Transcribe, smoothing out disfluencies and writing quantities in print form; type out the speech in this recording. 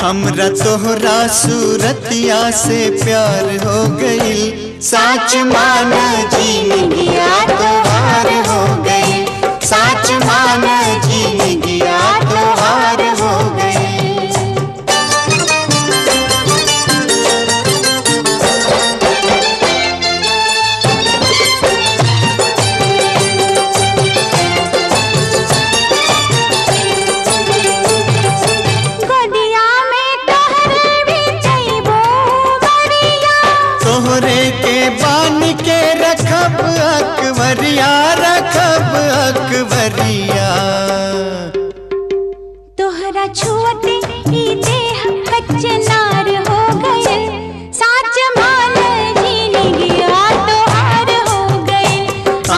हमरा तोहरा सूरतिया से प्यार हो गई, साच मान जिंदगिया तोहार हो गई, साच मान जिंदगिया तोहार हो गई। तोहरे के बान के रखब अकबरिया, रखब अकबरिया। तोहरा छुअते ही देह कचना